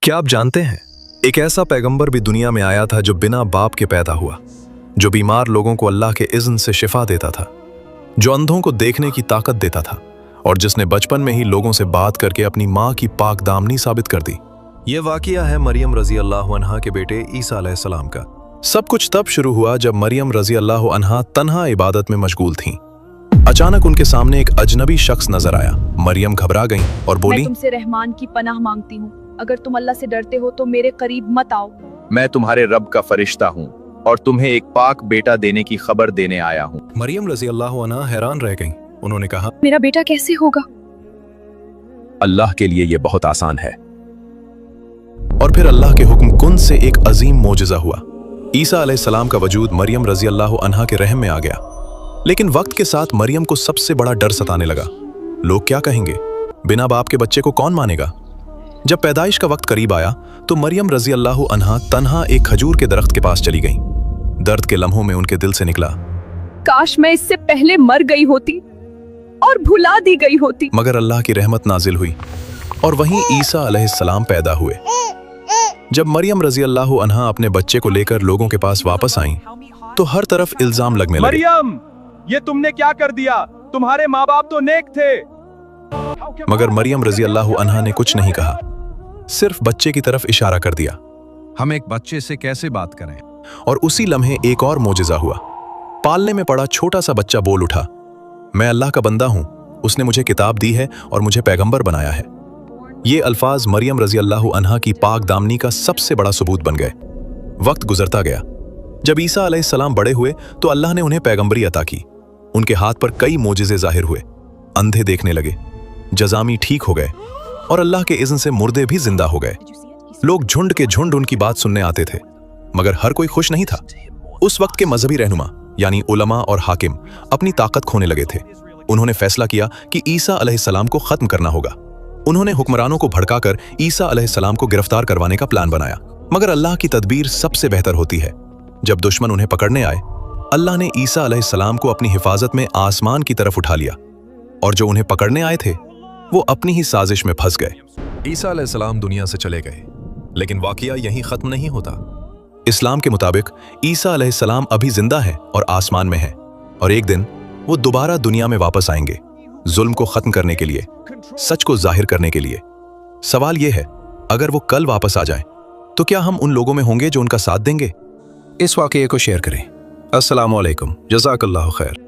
क्या आप जानते हैं, एक ऐसा पैगंबर भी दुनिया में आया था जो बिना बाप के पैदा हुआ, जो बीमार लोगों को अल्लाह के इज़्न से शिफा देता था, जो अंधों को देखने की ताकत देता था और जिसने बचपन में ही लोगों से बात करके अपनी माँ की पाक दामनी साबित कर दी। ये वाक़या है मरियम रज़ी अल्लाह अन्हा के बेटे ईसा अलैहिस्सलाम का। सब कुछ तब शुरू हुआ जब मरियम रज़ी अल्लाह अन्हा तन्हा इबादत में मशगूल थीं। अचानक उनके सामने एक अजनबी शख्स नजर आया। मरियम घबरा गईं और बोली, मैं तुमसे रहमान की पनाह मांगती हूँ, अगर तुम अल्लाह से डरते हो तो मेरे करीब मत आओ। मैं तुम्हारे रब का फरिश्ता हूँ और तुम्हें एक पाक बेटा देने की खबर देने आया हूँ। मरियम रज़ी अल्लाह अन्हा हैरान रह गईं। उन्होंने कहा, मेरा बेटा कैसे होगा? अल्लाह के लिए ये बहुत आसान है। और फिर अल्लाह के हुक्म कुन से एक अजीम मोजज़ा हुआ। ईसा अलैहिस्सलाम का वजूद मरियम रज़ी अल्लाह अन्हा के रहम में आ गया। लेकिन वक्त के साथ मरियम को सबसे बड़ा डर सताने लगा। लोग क्या कहेंगे? बिना बाप के बच्चे को कौन मानेगा? जब पैदाइश का वक्त करीब आया तो मरियम रज़ी अल्लाह अन्हा तन्हा एक खजूर के दरख्त के पास चली गईं। दर्द के लम्हों में उनके दिल से निकला, काश मैं इससे पहले मर गई होती और भुला दी गई होती। मगर अल्लाह की रहमत नाजिल हुई और वहीं ईसा अलैहिस्सलाम पैदा हुए। जब मरियम रज़ी अल्लाह अन्हा अपने बच्चे को लेकर लोगों के पास वापस आईं तो हर तरफ इल्जाम लगने लगे। मरियम, ये तुमने क्या कर दिया? तुम्हारे माँ बाप तो नेक थे। मगर मरियम रज़ी अल्लाह अन्हा ने कुछ नहीं कहा, सिर्फ बच्चे की तरफ इशारा कर दिया। हम एक बच्चे से कैसे बात करें? और उसी लम्हे एक और मोजिज़ा हुआ। पालने में पड़ा छोटा सा बच्चा बोल उठा, मैं अल्लाह का बंदा हूं, उसने मुझे किताब दी है और मुझे पैगंबर बनाया है। ये अल्फाज मरियम रज़ी अल्लाह अन्हा की पाक दामनी का सबसे बड़ा सबूत बन गए। वक्त गुजरता गया। जब ईसा अलैहिस्सलाम बड़े हुए तो अल्लाह ने उन्हें पैगंबरी अता की। उनके हाथ पर कई मोजिज़े जाहिर हुए। अंधे देखने लगे, जज़ामी ठीक हो गए और अल्लाह के इज़्न से मुर्दे भी जिंदा हो गए। लोग झुंड के झुंड उनकी बात सुनने आते थे, मगर हर कोई खुश नहीं था। उस वक्त के मजहबी रहनुमा यानी उलमा और हाकिम अपनी ताकत खोने लगे थे। उन्होंने फैसला किया कि ईसा अलैहिस्सलाम को खत्म करना होगा। उन्होंने हुक्मरानों को भड़काकर ईसा अलैहिस्सलाम को गिरफ्तार करवाने का प्लान बनाया। मगर अल्लाह की तदबीर सबसे बेहतर होती है। जब दुश्मन उन्हें पकड़ने आए, अल्लाह ने ईसा अलैहिस्सलाम को अपनी हिफाजत में आसमान की तरफ उठा लिया और जो उन्हें पकड़ने आए थे वो अपनी ही साजिश में फंस गए। ईसा अलैहिस्सलाम दुनिया से चले गए, लेकिन वाक़या यहीं खत्म नहीं होता। इस्लाम के मुताबिक ईसा अलैहिस्सलाम अभी जिंदा है और आसमान में है और एक दिन वो दोबारा दुनिया में वापस आएंगे, जुल्म को खत्म करने के लिए, सच को जाहिर करने के लिए। सवाल ये है, अगर वो कल वापस आ जाए तो क्या हम उन लोगों में होंगे जो उनका साथ देंगे? इस वाक़ये को शेयर करें। अस्सलामु अलैकुम, जज़ाकल्लाहु खैर।